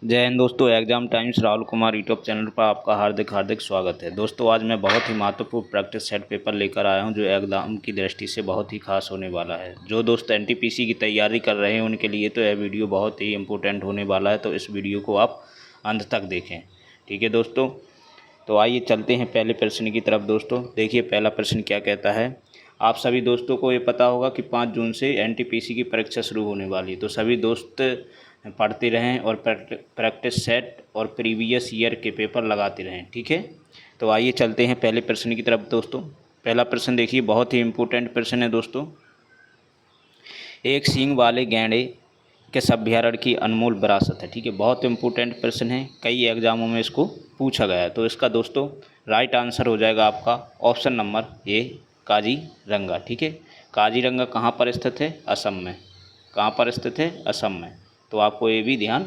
जय हिंद दोस्तों। Exam times Rahul Kumar YouTube channel पर आपका हार्दिक हार्दिक स्वागत है। दोस्तों आज मैं बहुत ही महत्वपूर्ण प्रैक्टिस सेट पेपर लेकर आया हूं जो एग्जाम की दृष्टि से बहुत ही खास होने वाला है। जो दोस्त एनटीपीसी की तैयारी कर रहे हैं उनके लिए तो यह वीडियो बहुत ही इम्पोर्टेंट होने वाला है, तो इस वीडियो को आप अंत तक देखें। ठीक है दोस्तों, तो आइए चलते हैं पहले प्रश्न की तरफ। दोस्तों देखिए पहला प्रश्न क्या कहता है। आप सभी दोस्तों को ये पता होगा कि 5 जून से एनटीपीसी की परीक्षा शुरू होने वाली है, तो सभी दोस्त पढ़ते रहें और प्रैक्टिस सेट और प्रीवियस ईयर के पेपर लगाते रहें। ठीक है, तो आइए चलते हैं पहले प्रश्न की तरफ। दोस्तों पहला प्रश्न देखिए, बहुत ही इम्पोर्टेंट प्रश्न है दोस्तों। एक सींग वाले गैंडे के अभ्यारण्य की अनमोल विरासत है। ठीक है, बहुत इंपॉर्टेंट प्रश्न है, कई एग्जामों में इसको पूछा गया है। तो इसका दोस्तों राइट आंसर हो जाएगा आपका ऑप्शन नंबर ए, काजीरंगा। ठीक है, काजीरंगा कहाँ पर स्थित है? असम में। कहाँ पर स्थित है? असम में। तो आपको ये भी ध्यान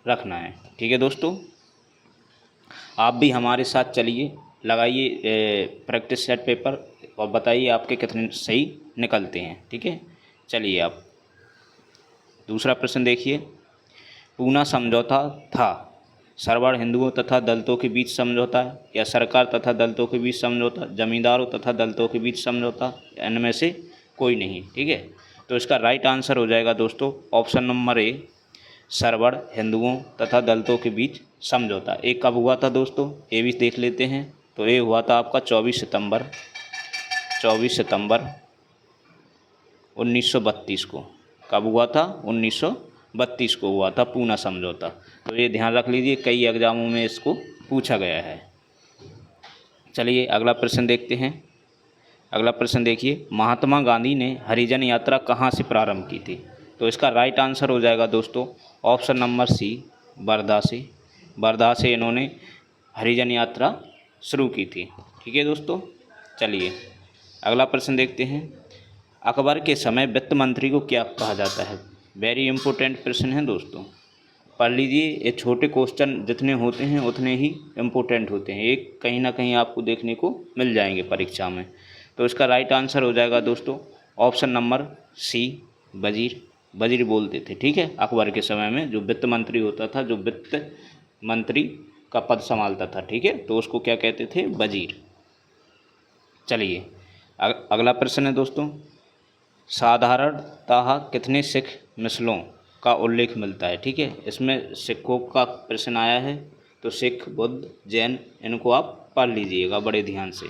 रखना है। ठीक है दोस्तों, आप भी हमारे साथ चलिए, लगाइए प्रैक्टिस सेट पेपर और बताइए आपके कितने सही निकलते हैं। ठीक है, चलिए आप दूसरा प्रश्न देखिए। पूना समझौता था सरवाड़ हिंदुओं तथा दलितों के बीच समझौता या सरकार तथा दलितों के बीच समझौता, जमींदारों तथा दलितों के बीच समझौता, इनमें से कोई नहीं। ठीक है, तो इसका राइट आंसर हो जाएगा दोस्तों ऑप्शन नंबर ए, सरवड़ हिंदुओं तथा दलितों के बीच समझौता। एक कब हुआ था दोस्तों, ये भी देख लेते हैं। तो ये हुआ था आपका 24 सितंबर 1932 को। कब हुआ था? 1932 को हुआ था पूना समझौता। तो ये ध्यान रख लीजिए, कई एग्जामों में इसको पूछा गया है। चलिए अगला प्रश्न देखते हैं। अगला प्रश्न देखिए, महात्मा गांधी ने हरिजन यात्रा कहाँ से प्रारंभ की थी? तो इसका राइट आंसर हो जाएगा दोस्तों ऑप्शन नंबर सी, वर्धा से। वर्धा से इन्होंने हरिजन यात्रा शुरू की थी। ठीक है दोस्तों, चलिए अगला प्रश्न देखते हैं। अकबर के समय वित्त मंत्री को क्या कहा जाता है? वेरी इंपॉर्टेंट प्रश्न है दोस्तों, पढ़ लीजिए। ये छोटे क्वेश्चन जितने होते हैं उतने ही इम्पोर्टेंट होते हैं, एक कहीं ना कहीं आपको देखने को मिल जाएंगे परीक्षा में। तो इसका राइट आंसर हो जाएगा दोस्तों ऑप्शन नंबर सी, वजीर। वजीर बोलते थे। ठीक है, अकबर के समय में जो वित्त मंत्री होता था, जो वित्त मंत्री का पद संभालता था, ठीक है, तो उसको क्या कहते थे? वजीर। चलिए अगला प्रश्न है दोस्तों, साधारणतः कितने सिख मिसलों का उल्लेख मिलता है? ठीक है, इसमें सिखों का प्रश्न आया है, तो सिख, बुद्ध, जैन, इनको आप पढ़ लीजिएगा बड़े ध्यान से।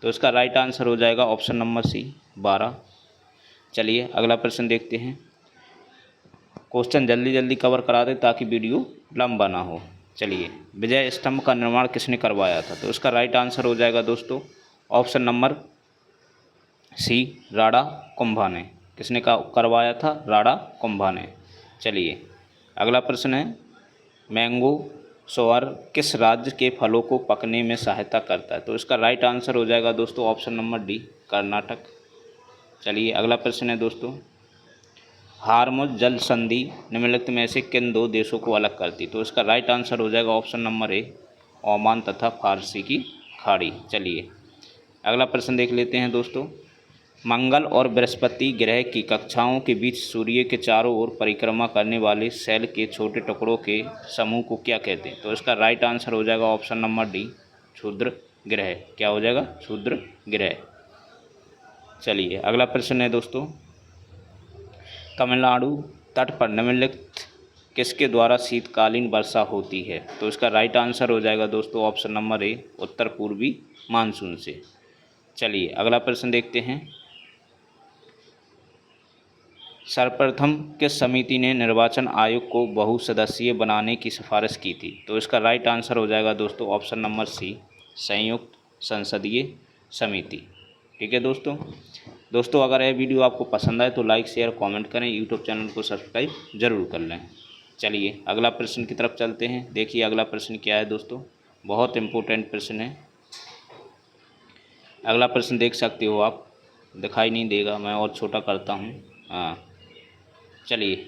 तो इसका राइट आंसर हो जाएगा ऑप्शन नंबर सी, 12। चलिए अगला प्रश्न देखते हैं। क्वेश्चन जल्दी जल्दी कवर करा दें ताकि वीडियो लंबा ना हो। चलिए, विजय स्तंभ का निर्माण किसने करवाया था? तो इसका राइट आंसर हो जाएगा दोस्तों option number C, Rana Kumbha ने। किसने का करवाया था? राणा कुंभा ने। चलिए अगला प्रश्न है, मैंगो सोअर किस राज्य के फलों को पकने में सहायता करता है? तो इसका राइट आंसर हो जाएगा दोस्तों ऑप्शन नंबर डी, कर्नाटक। चलिए अगला प्रश्न है दोस्तों, हार्मुज जल संधि निम्नलिखित में से किन दो देशों को अलग करती? तो इसका राइट आंसर हो जाएगा ऑप्शन नंबर ए, ओमान तथा फारसी की खाड़ी। चलिए अगला प्रश्न देख लेते हैं दोस्तों, मंगल और बृहस्पति ग्रह की कक्षाओं के बीच सूर्य के चारों ओर परिक्रमा करने वाले सेल के छोटे टुकड़ों के समूह को क्या कहते हैं? तो इसका राइट आंसर हो जाएगा ऑप्शन नंबर डी, क्षुद्र ग्रह। क्या हो जाएगा? क्षुद्र ग्रह। चलिए अगला प्रश्न है दोस्तों, तमिलनाडु तट पर निम्नलिखित किसके द्वारा शीतकालीन वर्षा होती है? तो इसका राइट आंसर हो जाएगा दोस्तों ऑप्शन नंबर ए, उत्तर पूर्वी मानसून से। चलिए अगला प्रश्न देखते हैं, सर्वप्रथम किस समिति ने निर्वाचन आयोग को बहुसदस्यीय बनाने की सिफारिश की थी? तो इसका राइट आंसर हो जाएगा दोस्तों ऑप्शन नंबर सी, संयुक्त संसदीय समिति। ठीक है दोस्तों अगर यह वीडियो आपको पसंद आए तो लाइक शेयर कमेंट करें, यूट्यूब चैनल को सब्सक्राइब जरूर कर लें। चलिए अगला प्रश्न की तरफ चलते हैं। देखिए अगला प्रश्न क्या है दोस्तों, बहुत इम्पोर्टेंट प्रश्न है। अगला प्रश्न देख सकते हो आप, दिखाई नहीं देगा, मैं और छोटा करता हूँ। हाँ, चलिए,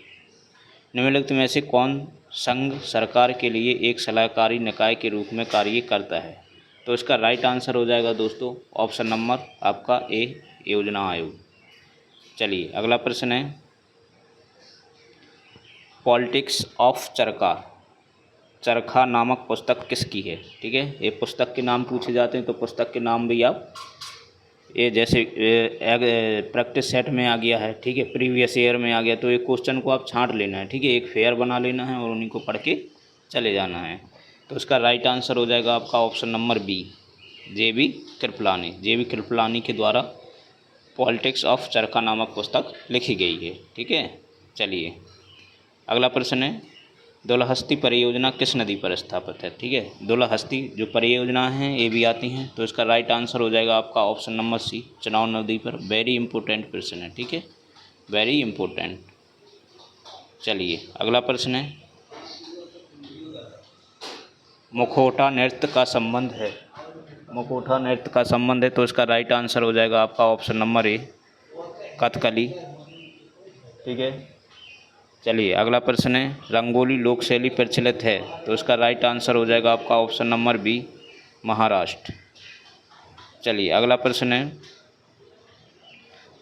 निम्नलिखित में से कौन संघ सरकार के लिए एक सलाहकारी निकाय के रूप में कार्य करता है? तो इसका राइट आंसर हो जाएगा दोस्तों ऑप्शन नंबर आपका ए, योजना आयोग। चलिए अगला प्रश्न है, पॉलिटिक्स ऑफ चरखा चरखा नामक पुस्तक किसकी है। ठीक है, ये पुस्तक के नाम पूछे जाते हैं, तो पुस्तक के नाम भी आप ये जैसे प्रैक्टिस सेट में आ गया है, ठीक है, प्रीवियस ईयर में आ गया, तो एक क्वेश्चन को आप छांट लेना है। ठीक है, एक फेयर बना लेना है और उन्हीं को पढ़ के चले जाना है। तो इसका राइट आंसर हो जाएगा आपका option number B, J B. Kripalani. J B. Kripalani के द्वारा पॉलिटिक्स ऑफ चरखा नामक पुस्तक लिखी गई है। ठीक है, चलिए अगला प्रश्न है, दुलहस्ती परियोजना किस नदी पर स्थापित है। ठीक है, दुलहस्ती जो परियोजना है ये भी आती हैं, तो इसका राइट आंसर हो जाएगा आपका ऑप्शन नंबर सी, चनाव नदी पर। वेरी इंपॉर्टेंट प्रश्न है। ठीक है, वेरी इंपॉर्टेंट। चलिए अगला प्रश्न है, मुखौटा नृत्य का संबंध है। मुखौटा नृत्य का संबंध है, तो इसका राइट आंसर हो जाएगा आपका ऑप्शन नंबर ए, कथकली। ठीक है, चलिए अगला प्रश्न है, रंगोली लोक शैली प्रचलित है, तो इसका राइट आंसर हो जाएगा आपका ऑप्शन नंबर बी, महाराष्ट्र। चलिए अगला प्रश्न है,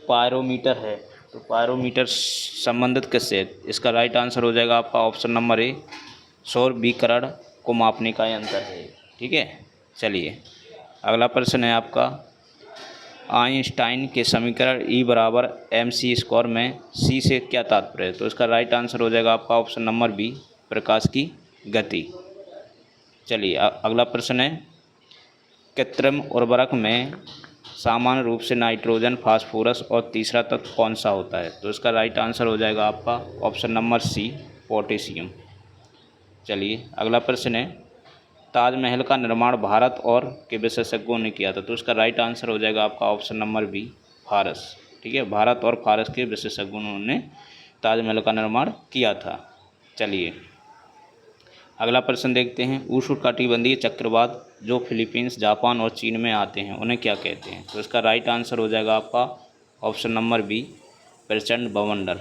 पायरोमीटर है, तो पायरोमीटर संबंधित किससे है। इसका राइट आंसर हो जाएगा आपका ऑप्शन नंबर ए, सौर विकिरण को मापने का यंत्र है। ठीक है, चलिए अगला प्रश्न है आपका, आइंस्टाइन के समीकरण E बराबर mc² में C से क्या तात्पर्य है। तो इसका राइट आंसर हो जाएगा आपका ऑप्शन नंबर बी, प्रकाश की गति। चलिए अगला प्रश्न है, कृत्रिम उर्वरक में सामान्य रूप से नाइट्रोजन, फास्फोरस और तीसरा तत्व कौन सा होता है। तो इसका राइट आंसर हो जाएगा आपका ऑप्शन नंबर सी, पोटेशियम। चलिए अगला प्रश्न है, ताजमहल का निर्माण भारत और के विशेषज्ञों ने किया था। तो इसका राइट आंसर हो जाएगा आपका ऑप्शन नंबर बी, फारस। ठीक है, भारत और फारस के विशेषज्ञों ने ताजमहल का निर्माण किया था। चलिए अगला प्रश्न देखते हैं, उष्णकटिबंधीय चक्रवात जो फिलीपींस, जापान और चीन में आते हैं उन्हें क्या कहते हैं। तो इसका राइट आंसर हो जाएगा आपका ऑप्शन नंबर बी, प्रचंड बवंडर।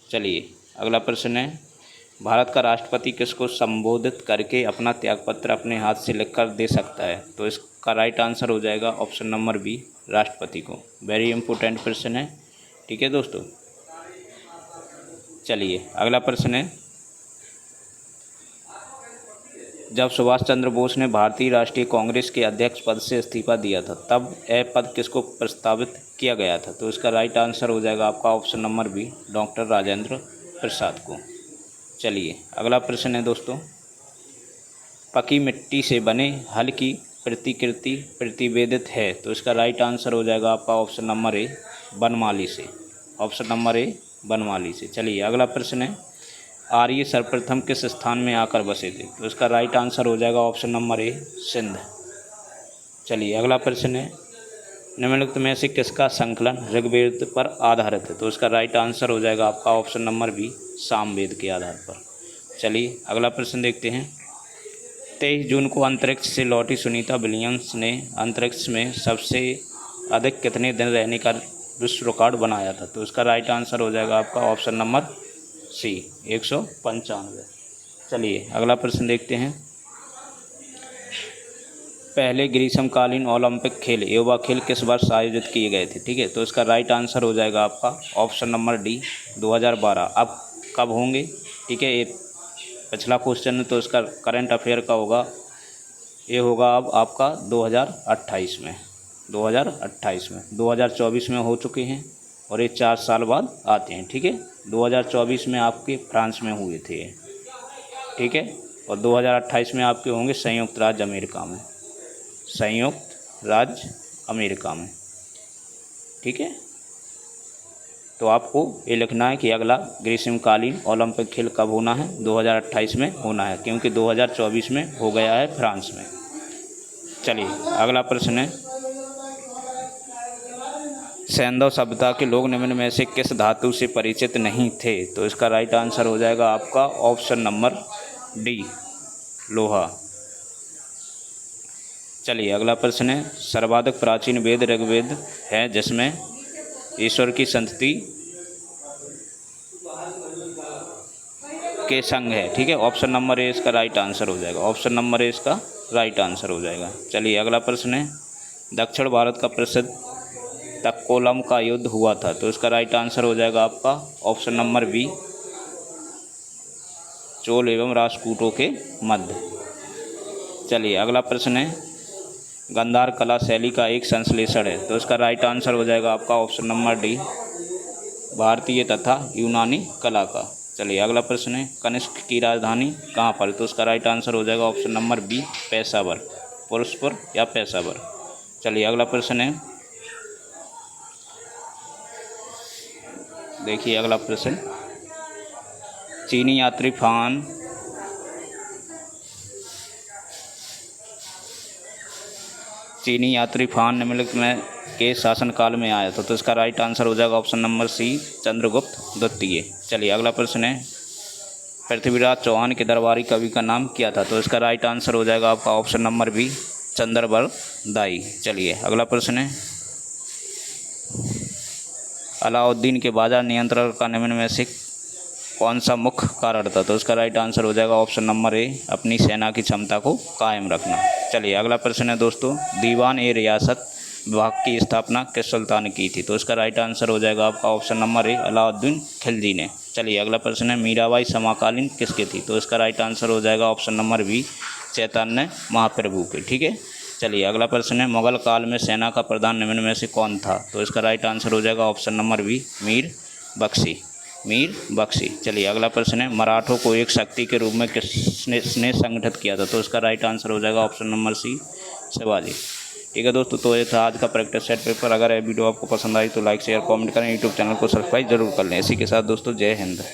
चलिए अगला प्रश्न है, भारत का राष्ट्रपति किसको संबोधित करके अपना त्यागपत्र अपने हाथ से लिखकर दे सकता है। तो इसका राइट आंसर हो जाएगा ऑप्शन नंबर बी, राष्ट्रपति को। वेरी इंपॉर्टेंट प्रश्न है। ठीक है दोस्तों, चलिए अगला प्रश्न है, जब सुभाष चंद्र बोस ने भारतीय राष्ट्रीय कांग्रेस के अध्यक्ष पद से इस्तीफा दिया था तब यह पद किसको प्रस्तावित किया गया था। तो इसका राइट आंसर हो जाएगा आपका option number B, doctor Rajendra Prasad को। चलिए अगला प्रश्न है दोस्तों, पकी मिट्टी से बने हल की प्रतिकृति प्रतिवेदित है। तो इसका राइट आंसर हो जाएगा आपका ऑप्शन नंबर ए, बनमाली से। ऑप्शन नंबर ए, बनमाली से। चलिए अगला प्रश्न है, आर्य सर्वप्रथम किस स्थान में आकर बसे थे। तो इसका राइट आंसर हो जाएगा ऑप्शन नंबर ए, सिंध। चलिए अगला प्रश्न है, निम्नलिखित में से किसका संकलन ऋग्वेद पर आधारित है। तो इसका राइट आंसर हो जाएगा आपका ऑप्शन नंबर बी, सामवेद के आधार पर। चलिए अगला प्रश्न देखते हैं, 23 जून को अंतरिक्ष से लौटी सुनीता विलियम्स ने अंतरिक्ष में सबसे अधिक कितने दिन रहने का विश्व रिकॉर्ड बनाया था। तो इसका राइट आंसर हो जाएगा आपका ऑप्शन नंबर सी, 195। चलिए अगला प्रश्न देखते हैं, पहले ग्रीष्मकालीन ओलंपिक खेल युवा खेल किस वर्ष आयोजित किए गए थे। ठीक है, तो इसका राइट आंसर हो जाएगा आपका ऑप्शन नंबर डी, 2012। अब कब होंगे। ठीक है, ये पिछला क्वेश्चन है तो इसका करंट अफेयर का होगा, ये होगा अब आपका 2028 में। 2024 में हो चुके हैं और ये 4 साल बाद आते हैं। ठीक है, 2024 में आपके फ्रांस में हुए थे। ठीक है, और 2028 में आपके होंगे संयुक्त राज्य अमेरिका में, संयुक्त राज्य अमेरिका में। ठीक है, तो आपको ये लिखना है कि अगला ग्रीष्मकालीन ओलंपिक खेल कब होना है, 2028 में होना है, क्योंकि 2024 में हो गया है फ्रांस में। चलिए अगला प्रश्न है, सैंधव सभ्यता के लोग निम्न में से किस धातु से परिचित नहीं थे। तो इसका राइट आंसर हो जाएगा आपका ऑप्शन नंबर डी, लोहा। चलिए अगला प्रश्न है, सर्वाधिक प्राचीन वेद ऋग्वेद है जिसमें ईश्वर की संतति के संग है। ठीक है, ऑप्शन नंबर ए इसका राइट आंसर हो जाएगा। ऑप्शन नंबर ए इसका राइट आंसर हो जाएगा। चलिए अगला प्रश्न है, दक्षिण भारत का प्रसिद्ध तक्कोलम का युद्ध हुआ था। तो इसका राइट आंसर हो जाएगा आपका ऑप्शन नंबर बी, चोल एवं राजपूतों के मध्य। चलिए अगला प्रश्न है, गांधार कला शैली का एक संश्लेषण है, तो इसका राइट आंसर हो जाएगा आपका ऑप्शन नंबर डी, भारतीय तथा यूनानी कला का। चलिए अगला प्रश्न है, कनिष्क की राजधानी कहाँ पर, तो उसका राइट आंसर हो जाएगा option number B, Peshawar, Purushpur या पेशावर। चलिए अगला प्रश्न है, देखिए अगला प्रश्न, चीनी यात्री फान निम्नलिखित में के शासनकाल में आया था, तो इसका राइट आंसर हो जाएगा ऑप्शन नंबर सी, चंद्रगुप्त द्वितीय। चलिए अगला प्रश्न है, पृथ्वीराज चौहान के दरबारी कवि का नाम क्या था, तो इसका राइट आंसर हो जाएगा आपका ऑप्शन नंबर बी, चंद्रबरदाई। चलिए अगला प्रश्न है, अलाउद्दीन के बाजार नियंत्रण का निम्न में से कौन सा मुख्य कारण था, तो इसका राइट आंसर हो जाएगा ऑप्शन नंबर ए, अपनी सेना की क्षमता को कायम रखना। चलिए अगला प्रश्न है दोस्तों, दीवान ए रियासत विभाग की स्थापना किस सुल्तान ने की थी, तो इसका राइट आंसर हो जाएगा आपका option number A, Alauddin Khilji ने। चलिए अगला प्रश्न है, मीराबाई समकालीन किसके थी, तो इसका राइट आंसर हो जाएगा option number B, Chaitanya Mahaprabhu के। ठीक है। चलिए अगला प्रश्न है, मुगल काल में सेना का प्रधान निम्न में से कौन था, तो इसका राइट आंसर हो जाएगा option number B, Mir Bakhshi. चलिए अगला प्रश्न है, मराठों को एक शक्ति के रूप में किसने संगठित किया था, तो इसका राइट आंसर हो जाएगा ऑप्शन नंबर सी, शिवाजी। ठीक है दोस्तों, तो ये था आज का प्रैक्टिस सेट पेपर। अगर ये वीडियो आपको पसंद आई तो लाइक शेयर कमेंट करें, यूट्यूब चैनल को सब्सक्राइब जरूर कर लें। इसी के साथ दोस्तों, जय हिंद।